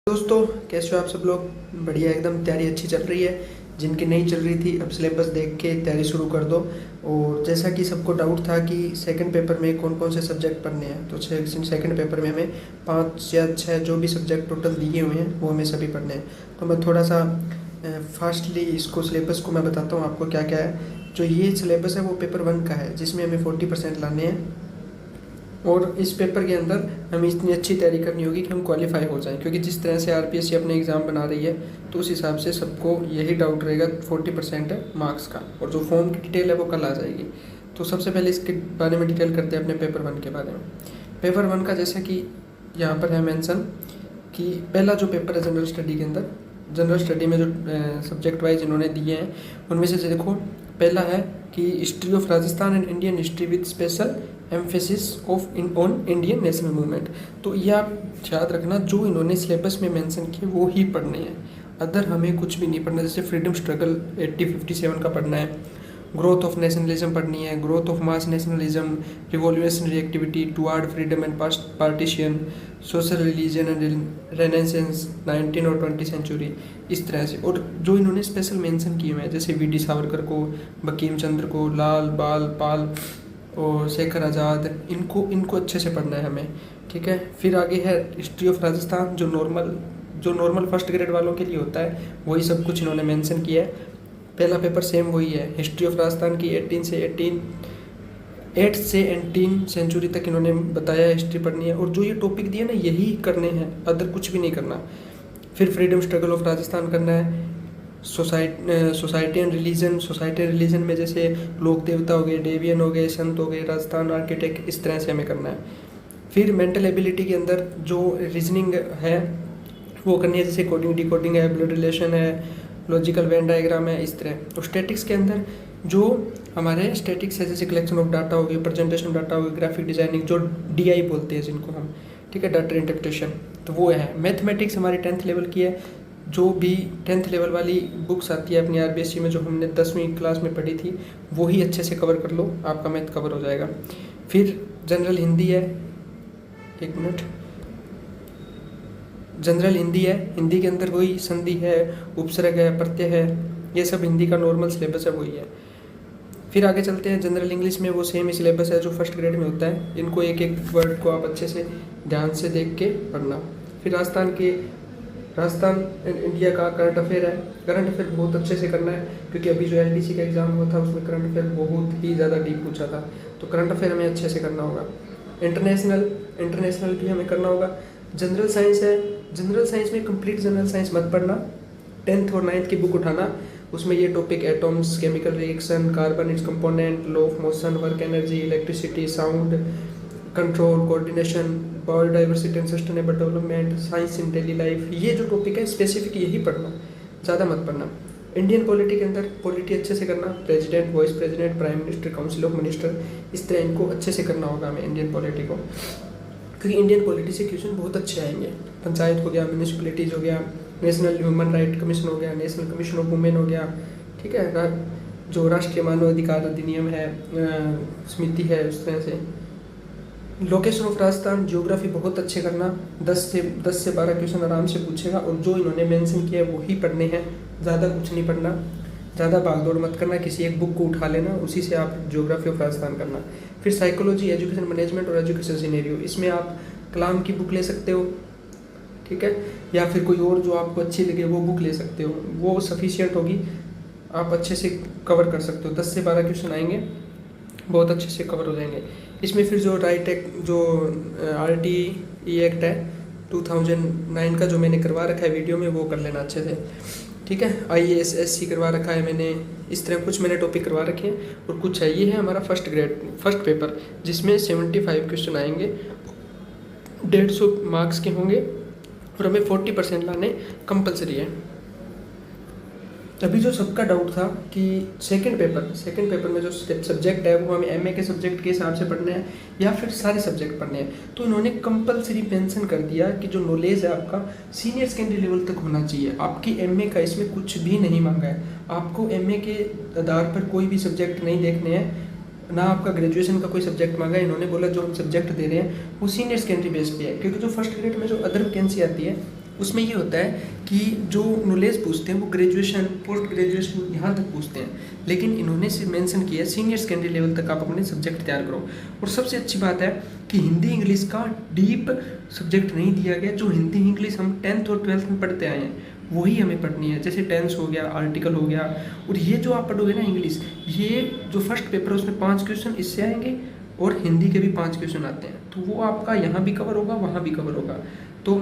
दोस्तों, कैसे हो आप सब लोग? बढ़िया, एकदम तैयारी अच्छी चल रही है। जिनकी नहीं चल रही थी अब सिलेबस देख के तैयारी शुरू कर दो। और जैसा कि सबको डाउट था कि सेकंड पेपर में कौन कौन से सब्जेक्ट पढ़ने हैं, तो सेकंड पेपर में हमें 5 या 6 जो भी सब्जेक्ट टोटल दिए हुए हैं वो हमें सभी पढ़ने हैं। तो मैं थोड़ा सा फास्टली इसको सिलेबस को मैं बताता हूँ आपको क्या क्या है। जो ये सिलेबस है वो पेपर 1 का है, जिसमें हमें 40% लाने हैं। और इस पेपर के अंदर हमें इतनी अच्छी तैयारी करनी होगी कि हम क्वालिफाई हो जाएं, क्योंकि जिस तरह से आरपीएससी अपने एग्ज़ाम बना रही है तो उस हिसाब से सबको यही डाउट रहेगा 40% मार्क्स का। और जो फॉर्म की डिटेल है वो कल आ जाएगी। तो सबसे पहले इसके बारे में डिटेल करते हैं अपने पेपर 1 के बारे में। पेपर 1 का जैसे कि यहाँ पर है मेंशन कि पहला जो पेपर है जनरल स्टडी के अंदर, जनरल स्टडी में जो सब्जेक्ट वाइज इन्होंने दिए हैं उनमें से देखो, पहला है कि history of Rajasthan and Indian history with special emphasis on Indian national movement. तो ये आप याद रखना, जो इन्होंने सिलेबस में मेंशन किए वो ही पढ़ने हैं, अदर हमें कुछ भी नहीं पढ़ना। जैसे फ्रीडम स्ट्रगल 1857 का पढ़ना है, ग्रोथ ऑफ नेशनलिज्म पढ़नी है, growth of mass nationalism, revolutionary activity toward freedom and partition, social religion and renaissance 19 और 20 सेंचुरी, इस तरह से। और जो इन्होंने स्पेशल मेंशन किए हुए हैं जैसे वी डी सावरकर को, बंकिम चंद्र को, लाल बाल पाल और शेखर आज़ाद, इनको अच्छे से पढ़ना है हमें, ठीक है। फिर आगे है हिस्ट्री ऑफ राजस्थान, जो नॉर्मल फर्स्ट ग्रेड वालों के लिए होता है वही सब कुछ इन्होंने मेंशन किया है। पहला पेपर सेम वही है, हिस्ट्री ऑफ राजस्थान की 8 से 18 सेंचुरी तक इन्होंने बताया हिस्ट्री पढ़नी है। और जो ये टॉपिक दिए ना यही करने हैं, अदर कुछ भी नहीं करना। फिर फ्रीडम स्ट्रगल ऑफ राजस्थान करना है, सोसाइटी एंड रिलीजन में जैसे लोक देवता हो गए, डेवियन हो गए, संत हो गए, राजस्थान आर्किटेक्ट, इस तरह से हमें करना है। फिर मेंटल एबिलिटी के अंदर जो रीजनिंग है वो करनी है, जैसे कोडिंग डिकोडिंग है, ब्लड रिलेशन है, लॉजिकल वेन डायग्राम है, इस तरह। और स्टैटिक्स के अंदर जो हमारे स्टैटिक्स है जैसे कलेक्शन ऑफ डाटा होगी, प्रेजेंटेशन डाटा होगी, ग्राफिक डिजाइनिंग, जो डीआई बोलते हैं जिनको हम, ठीक है, डाटा इंटरप्रिटेशन, तो वो है। मैथमेटिक्स हमारी 10th लेवल की है, जो भी 10th लेवल वाली बुक्स आती है अपनी आरबीएससी में जो हमने 10वीं क्लास में पढ़ी थी वो ही अच्छे से कवर कर लो, आपका मैथ कवर हो जाएगा। फिर जनरल हिंदी है, एक मिनट, जनरल हिंदी है, हिंदी के अंदर वही संधि है, उपसर्ग है, प्रत्यय है, ये सब हिंदी का नॉर्मल सिलेबस है, वही है। फिर आगे चलते हैं जनरल इंग्लिश में, वो सेम ही सिलेबस है जो फर्स्ट ग्रेड में होता है। इनको एक एक वर्ड को आप अच्छे से ध्यान से देख के पढ़ना। फिर राजस्थान इंडिया का करंट अफेयर है, करंट अफेयर बहुत अच्छे से करना है, क्योंकि अभी जो एलडीसी का एग्जाम हुआ था उसमें करंट अफेयर बहुत ही ज़्यादा डीप पूछा था, तो करंट अफेयर हमें अच्छे से करना होगा। इंटरनेशनल भी हमें करना होगा। जनरल साइंस है, जनरल साइंस में कंप्लीट जनरल साइंस मत पढ़ना, 10th और 9th की बुक उठाना, उसमें ये topic atoms, chemical reaction, carbon it's component, law of motion, work energy, electricity, sound control, coordination, biodiversity and sustainable development, science in daily life, ये जो टॉपिक है स्पेसिफिक यही पढ़ना, ज़्यादा मत पढ़ना। इंडियन पॉलिटी के अंदर पॉलिटी अच्छे से करना, president, vice president, prime minister, council of minister, इस तरह इनको अच्छे से करना होगा हमें इंडियन पॉलिटी को, क्योंकि इंडियन पॉलिटी से क्वेश्चन बहुत अच्छे आएंगे। पंचायत हो गया, म्यूनिसिपलिटीज़ हो गया, नेशनल ह्यूमन राइट कमीशन हो गया, नेशनल कमीशन ऑफ वुमेन हो गया, ठीक है, जो राष्ट्रीय मानव अधिकार अधिनियम है, समिति है, उस तरह से। लोकेशन ऑफ राजस्थान, ज्योग्राफी बहुत अच्छे करना, 10 से 12 क्वेश्चन आराम से पूछेगा, और जो इन्होंने मेंशन किया है वो ही पढ़ने हैं, ज़्यादा कुछ नहीं पढ़ना, ज़्यादा भागदौड़ मत करना, किसी एक बुक को उठा लेना, उसी से आप ज्योग्राफी ऑफ राजस्थान करना। फिर साइकोलॉजी, एजुकेशन मैनेजमेंट और एजुकेशन सिनेरियो, इसमें आप कलाम की बुक ले सकते हो, ठीक है, या फिर कोई और जो आपको अच्छी लगे वो बुक ले सकते हो, वो सफिशिएंट होगी, आप अच्छे से कवर कर सकते हो। 10 से 12 क्वेश्चन आएंगे, बहुत अच्छे से कवर हो जाएंगे। इसमें फिर जो RTE एक्ट है 2009 का जो मैंने करवा रखा है वीडियो में, वो कर लेना अच्छे से, ठीक है। IAS SC करवा रखा है मैंने, इस तरह कुछ मैंने टॉपिक करवा रखे हैं। और कुछ है, ये है हमारा फर्स्ट पेपर, जिसमें 75 क्वेश्चन आएंगे, 150 मार्क्स के होंगे, और हमें 40% लाने कंपलसरी है। अभी जो सबका डाउट था कि सेकंड पेपर में जो सब्जेक्ट है वो हमें MA के सब्जेक्ट के हिसाब से पढ़ने हैं या फिर सारे सब्जेक्ट पढ़ने हैं, तो इन्होंने कंपलसरी मेंशन कर दिया कि जो नॉलेज है आपका सीनियर सेकेंडरी लेवल तक होना चाहिए। आपकी MA का इसमें कुछ भी नहीं मांगा है, आपको MA के आधार पर कोई भी सब्जेक्ट नहीं देखने हैं, ना आपका ग्रेजुएशन का कोई सब्जेक्ट मांगा है। इन्होंने बोला जो हम सब्जेक्ट दे रहे हैं वो सीनियर सेकेंडरी बेस पे है, क्योंकि जो फर्स्ट ग्रेड में जो अदर वैकेंसी आती है उसमें ये होता है कि जो नॉलेज पूछते हैं वो ग्रेजुएशन पोस्ट ग्रेजुएशन यहाँ तक पूछते हैं, लेकिन इन्होंने सिर्फ मेंशन किया है सीनियर सेकेंडरी लेवल तक आप अपने सब्जेक्ट तैयार करो। और सबसे अच्छी बात है कि हिंदी इंग्लिश का डीप सब्जेक्ट नहीं दिया गया। जो हिंदी इंग्लिश हम 10th और 12th में पढ़ते आए हैं वही हमें पढ़नी है, जैसे टेंस हो गया, आर्टिकल हो गया। और ये जो आप पढ़ोगे ना इंग्लिश, ये जो फर्स्ट पेपर है उसमें 5 क्वेश्चन इससे आएंगे और हिंदी के भी 5 क्वेश्चन आते हैं, तो वो आपका यहाँ भी कवर होगा वहाँ भी कवर होगा। तो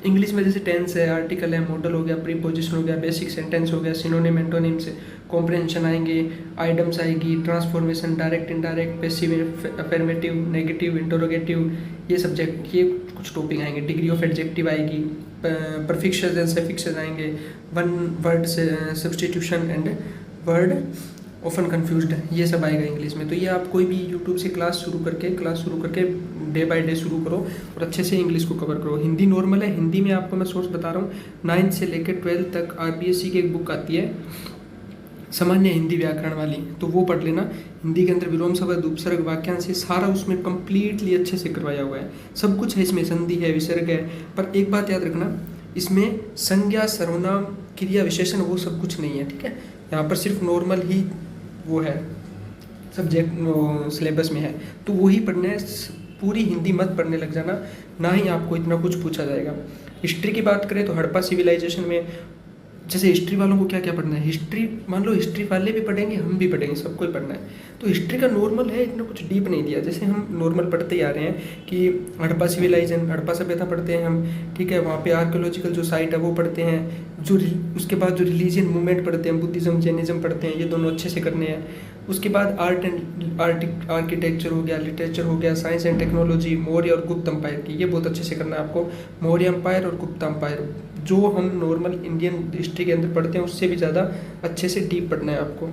इंग्लिश में जैसे टेंस है, आर्टिकल है, मॉडल हो गया, प्रीपोजिशन हो गया, बेसिक सेंटेंस हो गया, सिनोनिम एंटोनिम्स, कॉम्प्रहेंशन आएंगे, आइटम्स आएगी, transformation, direct indirect, passive affirmative, negative, interrogative, ये सब्जेक्ट ये कुछ टॉपिक आएंगे। डिग्री ऑफ एडजेक्टिव आएगी, प्रफिक्सेस एंड सफिक्सेस आएंगे, one word substitution and word often confused, ये सब आएगा इंग्लिश में। तो ये आप कोई भी यूट्यूब से क्लास शुरू करके डे बाय डे शुरू करो और अच्छे से इंग्लिश को कवर करो। हिंदी नॉर्मल है, हिंदी में आपको मैं सोर्स बता रहा हूँ, 9th से लेकर 12th तक RBSC की एक बुक आती है सामान्य हिंदी व्याकरण वाली, तो वो पढ़ लेना। हिंदी के अंदर विलोम शब्द, उपसर्ग, वाक्यांश ये सारा उसमें कम्प्लीटली अच्छे से करवाया हुआ है, सब कुछ है इसमें, संधि है, विसर्ग है। पर एक बात याद रखना, इसमें संज्ञा, सर्वनाम, क्रिया, विशेषण वो सब कुछ नहीं है, ठीक है। यहाँ पर सिर्फ नॉर्मल ही वो है सब्जेक्ट सिलेबस में है, तो वही पढ़ना है। पूरी हिंदी मत पढ़ने लग जाना, ना ही आपको इतना कुछ पूछा जाएगा। हिस्ट्री की बात करें तो हड़प्पा सिविलाइजेशन में जैसे हिस्ट्री वालों को क्या क्या पढ़ना है, हिस्ट्री मान लो हिस्ट्री वाले भी पढ़ेंगे, हम भी पढ़ेंगे, सबको ही पढ़ना है। तो हिस्ट्री का नॉर्मल है, इतना कुछ डीप नहीं दिया। जैसे हम नॉर्मल पढ़ते ही आ रहे हैं कि हड़प्पा सिविलाइजेशन, हड़प्पा सभ्यता पढ़ते हैं हम, ठीक है, वहाँ पे आर्कियोलॉजिकल जो साइट है वो पढ़ते हैं। जो उसके बाद जो रिलीजियन मूवमेंट पढ़ते हैं, बुद्धिज्म जैनिज्म पढ़ते हैं, ये दोनों अच्छे से करने हैं। उसके बाद आर्ट एंड आर्किटेक्चर हो गया, लिटरेचर हो गया, साइंस एंड टेक्नोलॉजी, मौर्य और गुप्त अम्पायर की, ये बहुत अच्छे से करना है आपको। मौर्य अम्पायर और गुप्त अम्पायर जो हम नॉर्मल इंडियन हिस्ट्री के अंदर पढ़ते हैं उससे भी ज़्यादा अच्छे से डीप पढ़ना है आपको।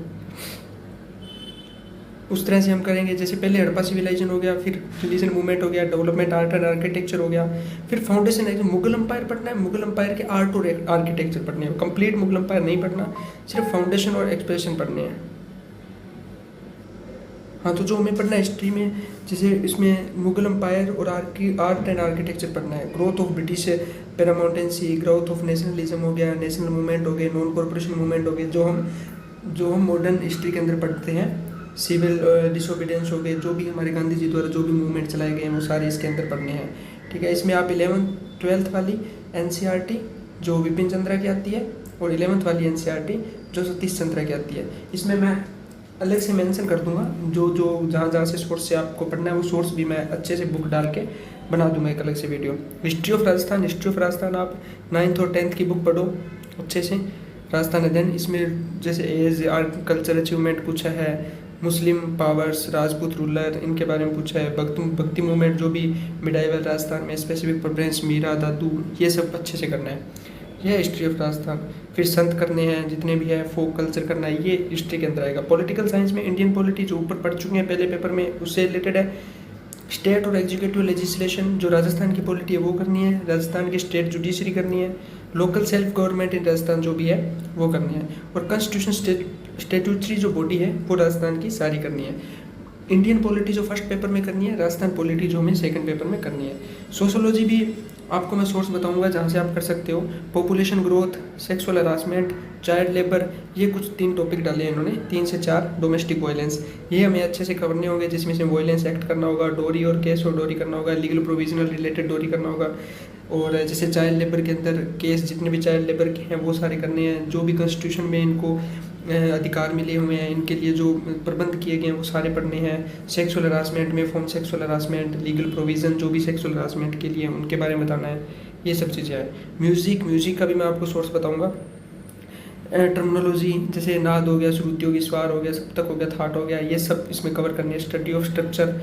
उस तरह से हम करेंगे, जैसे पहले हड़प्पा सिविलाइजेशन हो गया, फिर रिलीजन मूवमेंट हो गया, डेवलपमेंट, आर्ट एंड आर्किटेक्चर हो गया, फिर फाउंडेशन है जो मुगल अम्पायर पढ़ना है, मुगल अम्पायर के आर्ट और आर्किटेक्चर पढ़ने हैं। कंप्लीट मुगल अम्पायर नहीं पढ़ना, सिर्फ फाउंडेशन और एक्सप्रेशन पढ़ने हैं। हाँ, तो जो हमें पढ़ना है हिस्ट्री में, जैसे इसमें मुगल अम्पायर और आर्ट एंड आर्किटेक्चर पढ़ना है। Growth of British paramountcy, growth of nationalism हो गया, नेशनल मूवमेंट हो गए, नॉन कॉर्पोरेशन मूवमेंट हो गए, जो हम मॉडर्न हिस्ट्री के अंदर पढ़ते हैं। सिविल डिसोबीडियंस हो गए, जो भी हमारे गांधी जी द्वारा जो भी मूवमेंट चलाए गए हैं वो सारे इसके अंदर पढ़ने हैं, ठीक है। इसमें आप 11th 12th वाली NCERT जो विपिन चंद्रा की आती है और 11th वाली NCERT जो सतीश चंद्रा की आती है, इसमें मैं अलग से मेंशन कर दूंगा जो जहाँ से सोर्स से आपको पढ़ना है वो सोर्स भी मैं अच्छे से बुक डाल के बना दूंगा एक अलग से वीडियो। हिस्ट्री ऑफ राजस्थान आप 9th और 10th की बुक पढ़ो अच्छे से, राजस्थान अध्ययन। इसमें जैसे एज, आर्ट, कल्चर, अचीवमेंट पूछा है, मुस्लिम पावर्स, राजपूत रूलर, इनके बारे में पूछा है, भक्ति मूवमेंट जो भी मिडाइवल राजस्थान में, स्पेसिफिक प्रेफरेंस, मीरा, दादू, ये सब अच्छे से करना है। यह हिस्ट्री ऑफ राजस्थान। फिर संत करने हैं जितने भी है, फोक कल्चर करना है, ये हिस्ट्री के अंदर आएगा। पॉलिटिकल साइंस में इंडियन पॉलिटी जो ऊपर पढ़ चुके हैं पहले पेपर में उससे रिलेटेड है। स्टेट और एग्जीक्यूटिव लेजिस्लेशन जो राजस्थान की पॉलिटी है वो करनी है, राजस्थान की स्टेट जुडिशरी करनी है, local self government in Rajasthan जो भी है वो करनी है, और कॉन्स्टिट्यूशन स्टेट्यूटरी जो बॉडी है वो राजस्थान की सारी करनी है। इंडियन पॉलिटी जो फर्स्ट पेपर में करनी है, राजस्थान पॉलिटी जो हमें सेकंड पेपर में करनी है। सोशोलॉजी भी आपको मैं सोर्स बताऊंगा जहाँ से आप कर सकते हो। Population growth, sexual harassment, child labour, ये कुछ 3 टॉपिक डाले हैं इन्होंने, 3 से 4। डोमेस्टिक वायलेंस, ये हमें अच्छे से करने होंगे, जिसमें से वायलेंस एक्ट करना होगा, डोरी और केस और डोरी करना होगा, लीगल प्रोविजनल रिलेटेड डोरी करना होगा, और जैसे चाइल्ड लेबर के अंदर केस जितने भी चाइल्ड लेबर के हैं वो सारे करने हैं। जो भी कॉन्स्टिट्यूशन में इनको अधिकार मिले हुए हैं, इनके लिए जो प्रबंध किए गए हैं वो सारे पढ़ने हैं। सेक्सुअल हरासमेंट में form sexual harassment, legal provision जो भी सेक्सुअल हरासमेंट के लिए उनके बारे में बताना है, ये सब चीज़ें हैं। म्यूज़िक का भी मैं आपको सोर्स बताऊंगा। टर्मिनोलॉजी जैसे नाद हो गया, श्रुति होगी, स्वर हो गया, सप्तक हो गया, थाट हो गया, ये सब इसमें कवर करनी है। स्टडी ऑफ स्ट्रक्चर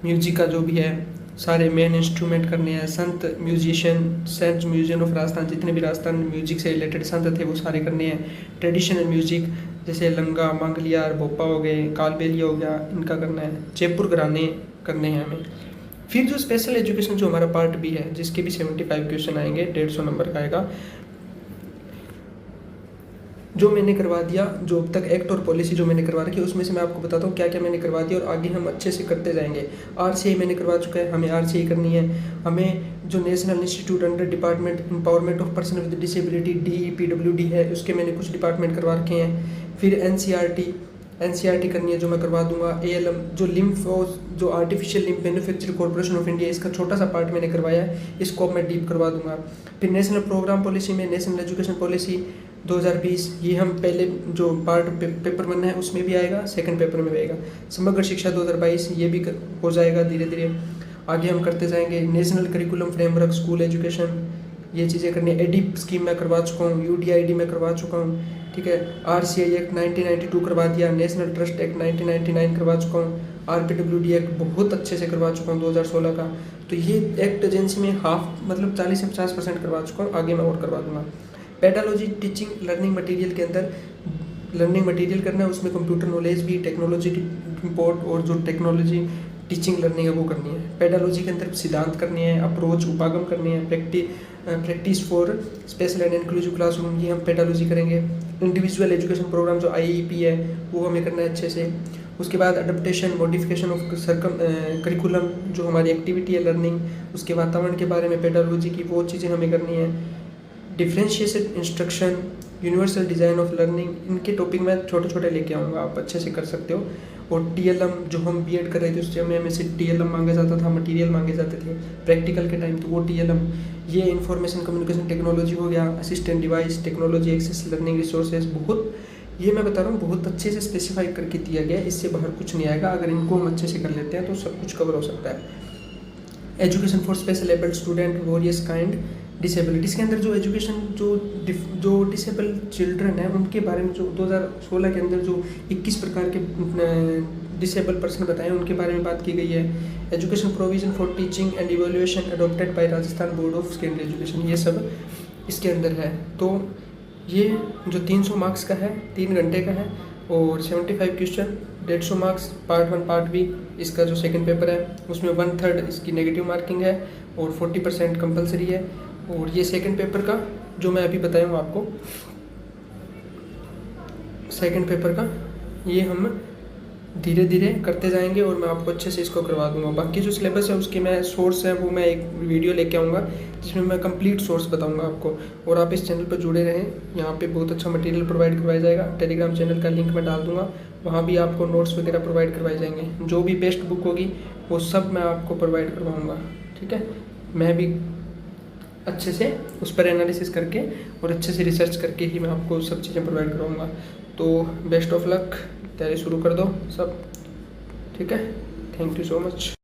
म्यूजिक का जो भी है सारे मेन इंस्ट्रूमेंट करने हैं। संत musician, saint museum of Rajasthan, जितने भी राजस्थान म्यूजिक से रिलेटेड संत थे वो सारे करने हैं। ट्रेडिशनल म्यूजिक जैसे लंगा, मांगलियार, भोपा हो गए, कालबेलिया हो गया, इनका करना है। जयपुर घराने करने हैं हमें। फिर जो स्पेशल एजुकेशन जो हमारा पार्ट भी है, जिसके भी 75 क्वेश्चन आएंगे, 150 नंबर का आएगा, जो मैंने करवा दिया, जो अब तक एक्ट और पॉलिसी जो मैंने करवा रखी है उसमें से मैं आपको बताता हूँ क्या क्या मैंने करवा दिया और आगे हम अच्छे से करते जाएंगे। RCI मैंने करवा चुका है, हमें RCI करनी है। हमें जो national institute under department empowerment of person with disability DEPWD है, उसके मैंने कुछ डिपार्टमेंट करवा रखे हैं। फिर NCERT करनी है जो मैं करवा दूंगा। ALM जो जो artificial lymph manufacture corporation of India, इसका छोटा सा पार्ट मैंने करवाया है, इसको अब मैं डीप करवा दूंगा। फिर नेशनल प्रोग्राम पॉलिसी में नेशनल एजुकेशन पॉलिसी 2020, ये हम पहले जो पार्ट पेपर 1 है उसमें भी आएगा, सेकंड पेपर में भी आएगा। समग्र शिक्षा 2022 ये भी हो जाएगा धीरे धीरे, आगे हम करते जाएंगे। National curriculum framework school education, ये चीज़ें करनी है। एडिप स्कीम मैं करवा चुका हूँ, UDID मैं करवा चुका हूँ, ठीक है। RCI एक्ट 1992 करवा दिया, नेशनल ट्रस्ट एक्ट 1999 करवा चुका हूँ, RPWD एक्ट बहुत अच्छे से करवा चुका हूँ 2016 का। तो ये एक्ट एजेंसी में हाफ मतलब 40 से 50% करवा चुका हूँ, आगे मैं और करवा दूंगा। पेडालॉजी टीचिंग लर्निंग मटेरियल के अंदर लर्निंग मटेरियल करना है, उसमें कंप्यूटर नॉलेज भी, टेक्नोलॉजी रिपोर्ट और जो टेक्नोलॉजी टीचिंग लर्निंग है वो करनी है। पेडालॉजी के अंदर सिद्धांत करनी है, अप्रोच उपागम करनी है, practice for special and inclusive classroom, ये हम पेडालॉजी करेंगे। इंडिविजुअल एजुकेशन प्रोग्राम जो IEP है वो हमें करना है अच्छे से। उसके बाद अडेप्टेशन मॉडिफिकेशन ऑफ करिकुलम, जो हमारी एक्टिविटी है लर्निंग, उसके वातावरण के बारे में पेडालॉजी की वो चीज़ें हमें करनी है। Differentiated instruction, universal design of learning, इनके टॉपिक मैं छोटे छोटे लेके आऊँगा, आप अच्छे से कर सकते हो। और TLM जो हम B.Ed कर रहे थे उस टाइम में हमें से TLM मांगा जाता था, मटेरियल मांगे जाते थे प्रैक्टिकल के टाइम, तो वो TLM, ये इंफॉर्मेशन कम्युनिकेशन टेक्नोलॉजी हो गया, assistant device technology, access learning resources, बहुत ये मैं बता रहा हूँ बहुत अच्छे से स्पेसिफाई करके दिया गया है, इससे बाहर कुछ नहीं आएगा। अगर इनको हम अच्छे से कर लेते हैं तो सब कुछ कवर हो सकता है। Education for special abled student various kind disabilities के अंदर जो एजुकेशन जो डिसेबल चिल्ड्रन है उनके बारे में जो 2016 के अंदर जो 21 प्रकार के डिसेबल पर्सन बताए उनके बारे में बात की गई है। Education provision for teaching and evaluation adopted by Rajasthan board of secondary education, ये सब इसके अंदर है। तो ये जो 300 मार्क्स का है, 3 घंटे का है और 75 question, 150 marks, part 1 part B, इसका जो सेकंड पेपर है उसमें 1/3 इसकी नेगेटिव मार्किंग है और 40% कंपलसरी है। और ये सेकंड पेपर का जो मैं अभी बताया हूँ आपको, सेकंड पेपर का ये हम धीरे धीरे करते जाएंगे और मैं आपको अच्छे से इसको करवा दूंगा। बाकी जो सिलेबस है उसके मैं सोर्स है वो मैं एक वीडियो लेके आऊँगा जिसमें मैं कंप्लीट सोर्स बताऊंगा आपको। और आप इस चैनल पर जुड़े रहें, यहाँ पे बहुत अच्छा मटेरियल प्रोवाइड करवाया जाएगा। टेलीग्राम चैनल का लिंक मैं डाल दूंगा, वहाँ भी आपको नोट्स वगैरह प्रोवाइड करवाए जाएंगे। जो भी बेस्ट बुक होगी वो सब मैं आपको प्रोवाइड करवाऊँगा, ठीक है। मैं भी अच्छे से उस पर एनालिसिस करके और अच्छे से रिसर्च करके ही मैं आपको सब चीज़ें प्रोवाइड करवाऊँगा। तो बेस्ट ऑफ लक, तैयारी शुरू कर दो सब, ठीक है। Thank you so much.